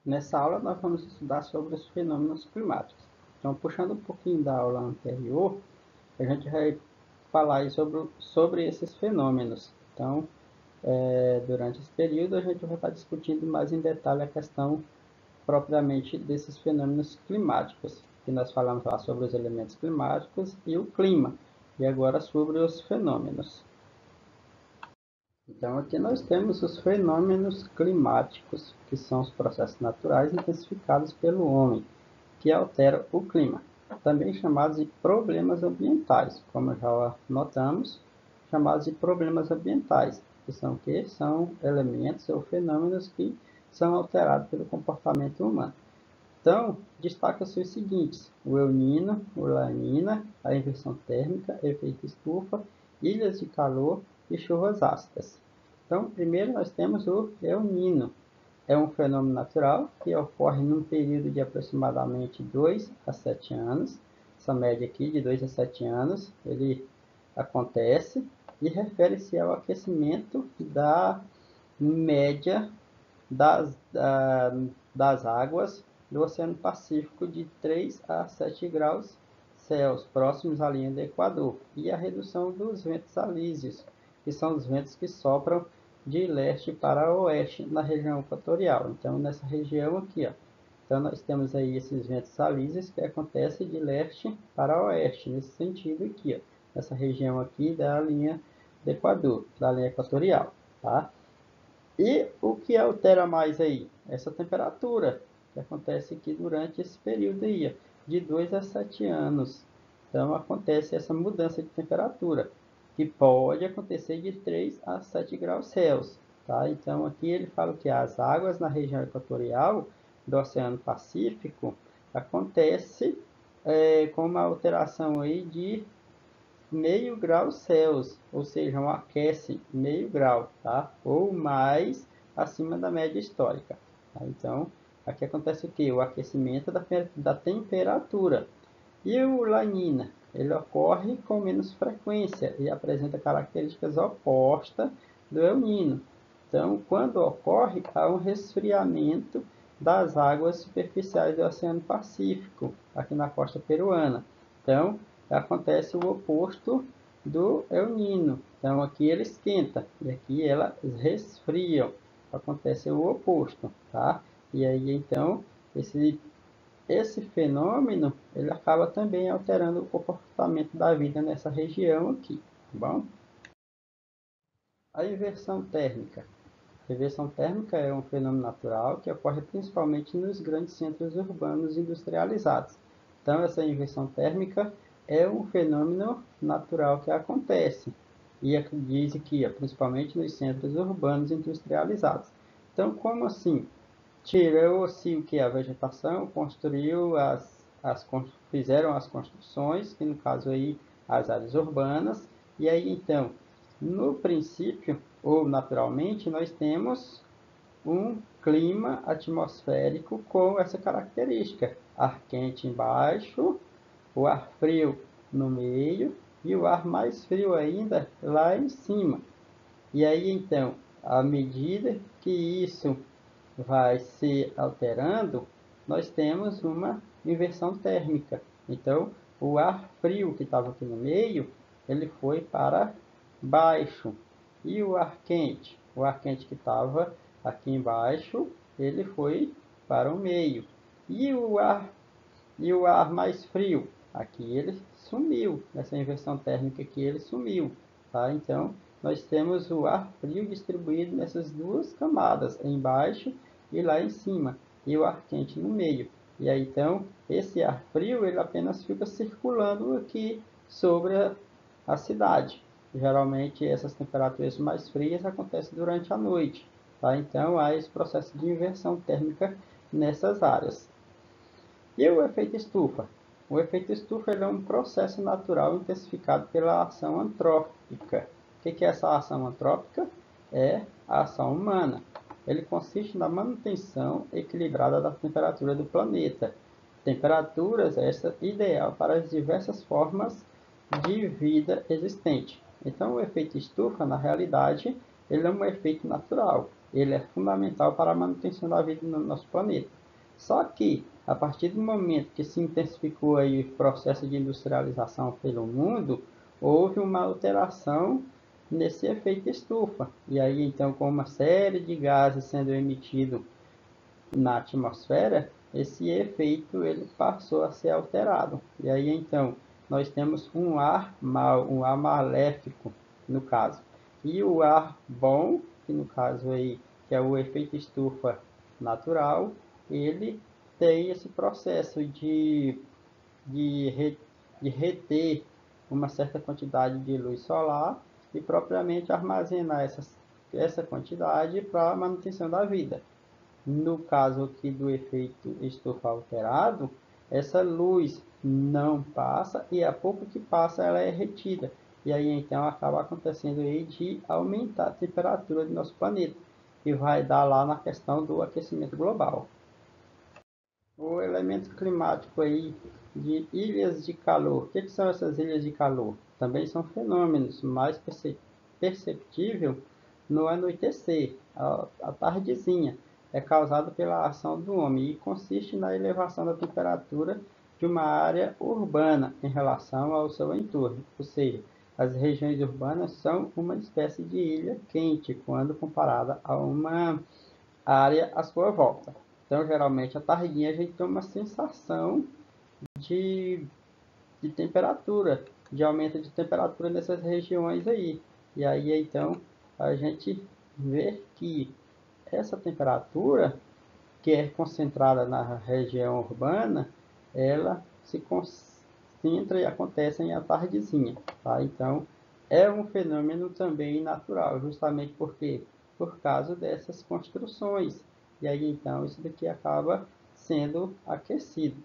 Nessa aula nós vamos estudar sobre os fenômenos climáticos. Então, puxando um pouquinho da aula anterior, a gente vai falar aí sobre esses fenômenos. Então, durante esse período, a gente vai estar discutindo mais em detalhe a questão propriamente desses fenômenos climáticos, que nós falamos lá sobre os elementos climáticos e o clima, e agora sobre os fenômenos. Então, aqui nós temos os fenômenos climáticos, que são os processos naturais intensificados pelo homem, que alteram o clima, também chamados de problemas ambientais, como já notamos, chamados de problemas ambientais, que são o quê? São elementos ou fenômenos que são alterados pelo comportamento humano. Então, destaca-se os seguintes: o El Niño, o La Niña, a inversão térmica, efeito estufa, ilhas de calor e chuvas ácidas. Então, primeiro nós temos o El Niño. É um fenômeno natural que ocorre num período de aproximadamente 2 a 7 anos. Essa média aqui de 2 a 7 anos, ele acontece e refere-se ao aquecimento da média das águas do Oceano Pacífico de 3 a 7 graus Celsius, próximos à linha do Equador, e a redução dos ventos alísios, que são os ventos que sopram de leste para oeste na região equatorial. Então, nessa região aqui, ó, então nós temos aí esses ventos alísios que acontecem de leste para oeste, nesse sentido aqui, ó, nessa região aqui da linha do Equador, da linha equatorial, tá? E o que altera mais aí? Essa temperatura, que acontece aqui durante esse período aí, de 2 a 7 anos. Então, acontece essa mudança de temperatura, que pode acontecer de 3 a 7 graus Celsius. Tá? Então, aqui ele fala que as águas na região equatorial do Oceano Pacífico acontece com uma alteração aí de meio grau Celsius, ou seja, aquece meio grau, tá? Ou mais acima da média histórica. Tá? Então, aqui acontece o que? O aquecimento da temperatura. E o La Niña, ele ocorre com menos frequência e apresenta características opostas do El Niño. Então, quando ocorre, há um resfriamento das águas superficiais do Oceano Pacífico, aqui na costa peruana. Então, acontece o oposto do El Niño. Então, aqui ele esquenta e aqui elas resfriam. Acontece o oposto, tá? E aí, então, esse fenômeno, ele acaba também alterando o comportamento da vida nessa região aqui, tá bom? A inversão térmica. A inversão térmica é um fenômeno natural que ocorre principalmente nos grandes centros urbanos industrializados. Então, essa inversão térmica é um fenômeno natural que acontece e diz aqui, principalmente nos centros urbanos industrializados. Então, como assim? Tirou-se o que? A vegetação, fizeram as construções, que no caso aí as áreas urbanas, e aí então, no princípio, ou naturalmente, nós temos um clima atmosférico com essa característica: ar quente embaixo, o ar frio no meio e o ar mais frio ainda lá em cima. E aí então, à medida que isso vai se alterando, nós temos uma inversão térmica. Então, o ar frio que estava aqui no meio, ele foi para baixo. E o ar quente? O ar quente que estava aqui embaixo, ele foi para o meio. E o ar mais frio? Aqui ele sumiu. Nessa inversão térmica aqui ele sumiu. Tá? Então, nós temos o ar frio distribuído nessas duas camadas, embaixo e lá em cima, e o ar quente no meio. E aí, então, esse ar frio ele apenas fica circulando aqui sobre a cidade. Geralmente, essas temperaturas mais frias acontecem durante a noite. Tá? Então, há esse processo de inversão térmica nessas áreas. E o efeito estufa? O efeito estufa é um processo natural intensificado pela ação antrópica. O que é essa ação antrópica? É a ação humana. Ele consiste na manutenção equilibrada da temperatura do planeta. Temperaturas essa ideal para as diversas formas de vida existente. Então, o efeito estufa, na realidade, ele é um efeito natural. ele é fundamental para a manutenção da vida no nosso planeta. Só que, a partir do momento que se intensificou aí o processo de industrialização pelo mundo, houve uma alteração nesse efeito estufa. E aí, então, com uma série de gases sendo emitidos na atmosfera, esse efeito ele passou a ser alterado. E aí, então, nós temos um ar mau, um ar maléfico, no caso. E o ar bom, que no caso aí, que é o efeito estufa natural, ele tem esse processo de, de reter uma certa quantidade de luz solar e propriamente armazenar essa quantidade para a manutenção da vida. No caso aqui do efeito estufa alterado, essa luz não passa e a pouco que passa ela é retida. E aí então acaba acontecendo aí de aumentar a temperatura do nosso planeta, que vai dar lá na questão do aquecimento global. O elemento climático aí de ilhas de calor. O que são essas ilhas de calor? Também são fenômenos mais perceptível no anoitecer, a tardezinha. É causado pela ação do homem e consiste na elevação da temperatura de uma área urbana em relação ao seu entorno. Ou seja, as regiões urbanas são uma espécie de ilha quente quando comparada a uma área à sua volta. Então, geralmente, à tardinha a gente tem uma sensação de, de temperatura, de aumento de temperatura nessas regiões aí. E aí, então, a gente vê que essa temperatura, que é concentrada na região urbana, ela se concentra e acontece em à tardezinha, tá? Então, é um fenômeno também natural, justamente porque por causa dessas construções. E aí, então, isso daqui acaba sendo aquecido.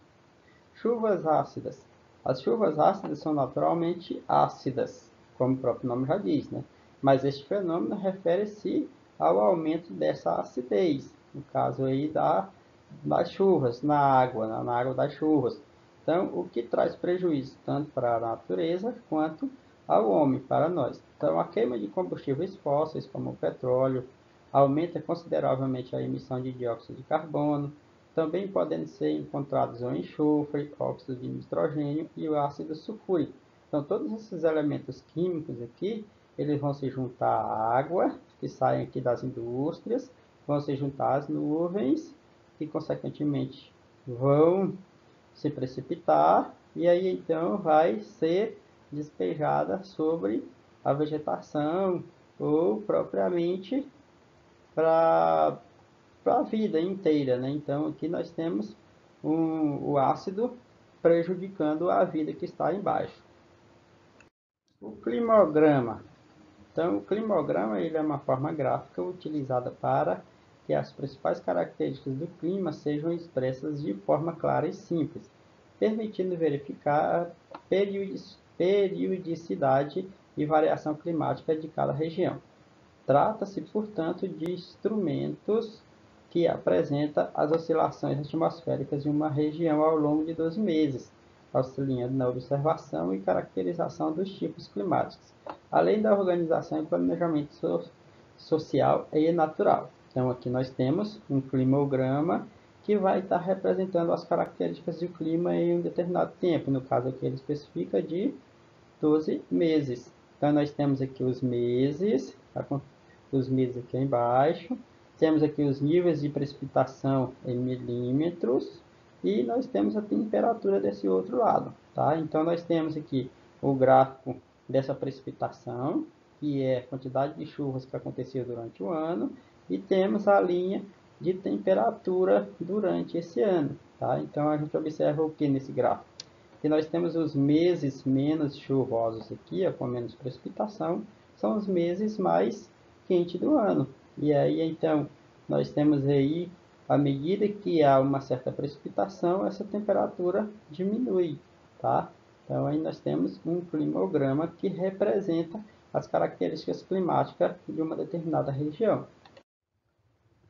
Chuvas ácidas. As chuvas ácidas são naturalmente ácidas, como o próprio nome já diz, né? Mas este fenômeno refere-se ao aumento dessa acidez, no caso aí das chuvas, na água das chuvas. Então, o que traz prejuízo tanto para a natureza quanto ao homem, para nós. Então, a queima de combustíveis fósseis, como o petróleo, aumenta consideravelmente a emissão de dióxido de carbono, também podem ser encontrados o enxofre, óxido de nitrogênio e o ácido sulfúrico. Então, todos esses elementos químicos aqui, eles vão se juntar à água, que saem aqui das indústrias, vão se juntar às nuvens, que consequentemente vão se precipitar, e aí então vai ser despejada sobre a vegetação, ou propriamente para a vida inteira, né? Então aqui nós temos o ácido prejudicando a vida que está embaixo. O climograma. Então, o climograma ele é uma forma gráfica utilizada para que as principais características do clima sejam expressas de forma clara e simples, permitindo verificar a periodicidade e variação climática de cada região. Trata-se, portanto, de instrumentos que apresentam as oscilações atmosféricas de uma região ao longo de 12 meses, auxiliando na observação e caracterização dos tipos climáticos, além da organização e planejamento social e natural. Então, aqui nós temos um climograma que vai estar representando as características do clima em um determinado tempo. No caso aqui, ele especifica de 12 meses. Então, nós temos aqui os meses aqui embaixo. Temos aqui os níveis de precipitação em milímetros. E nós temos a temperatura desse outro lado, tá? Então, nós temos aqui o gráfico dessa precipitação, que é a quantidade de chuvas que aconteceu durante o ano. E temos a linha de temperatura durante esse ano, tá? Então, a gente observa o que nesse gráfico? Que nós temos os meses menos chuvosos aqui, com menos precipitação, são os meses mais quentes do ano. E aí, então, nós temos aí, à medida que há uma certa precipitação, essa temperatura diminui, tá? Então, aí nós temos um climograma que representa as características climáticas de uma determinada região.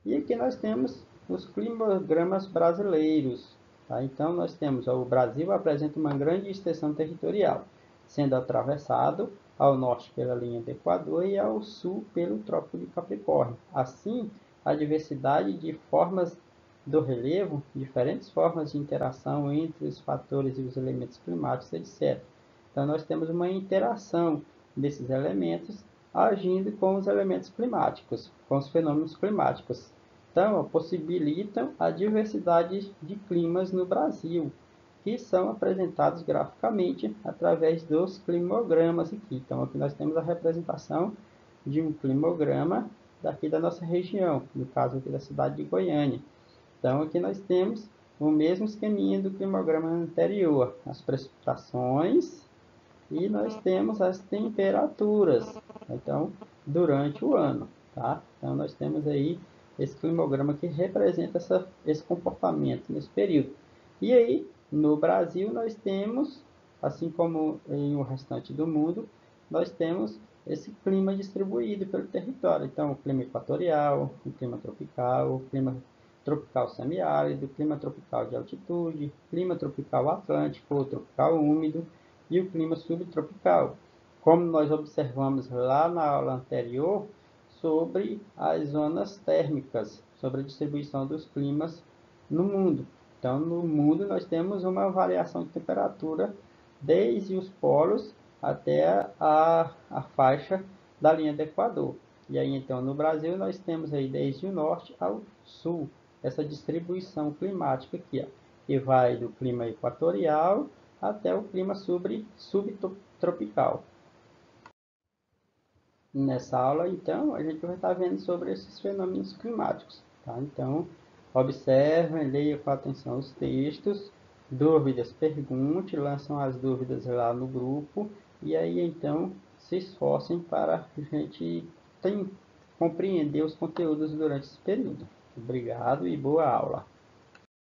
E aqui nós temos os climogramas brasileiros. Tá? Então, nós temos o Brasil apresenta uma grande extensão territorial, sendo atravessado ao norte pela linha do Equador e ao sul pelo Trópico de Capricórnio. Assim, a diversidade de formas do relevo, diferentes formas de interação entre os fatores e os elementos climáticos, etc. Então, nós temos uma interação desses elementos agindo com os elementos climáticos, com os fenômenos climáticos. Então, possibilitam a diversidade de climas no Brasil, que são apresentados graficamente através dos climogramas aqui. Então, aqui nós temos a representação de um climograma daqui da nossa região, no caso aqui da cidade de Goiânia. Então, aqui nós temos o mesmo esqueminha do climograma anterior, as precipitações e nós temos as temperaturas, então, durante o ano, tá? Então, nós temos aí esse climograma que representa esse comportamento nesse período. E aí, no Brasil, nós temos, assim como em o restante do mundo, nós temos esse clima distribuído pelo território. Então, o clima equatorial, o clima tropical, o clima tropical semiárido, clima tropical de altitude, clima tropical atlântico ou tropical úmido e o clima subtropical. Como nós observamos lá na aula anterior sobre as zonas térmicas, sobre a distribuição dos climas no mundo. Então, no mundo nós temos uma variação de temperatura desde os polos até a faixa da linha do Equador. E aí, então, no Brasil, nós temos aí desde o norte ao sul, essa distribuição climática aqui, ó, que vai do clima equatorial até o clima subtropical. Nessa aula, então, a gente vai estar vendo sobre esses fenômenos climáticos. Tá? Então, observem, leiam com atenção os textos, dúvidas, pergunte, lançam as dúvidas lá no grupo, e aí, então, se esforcem para a gente compreender os conteúdos durante esse período. Obrigado e boa aula!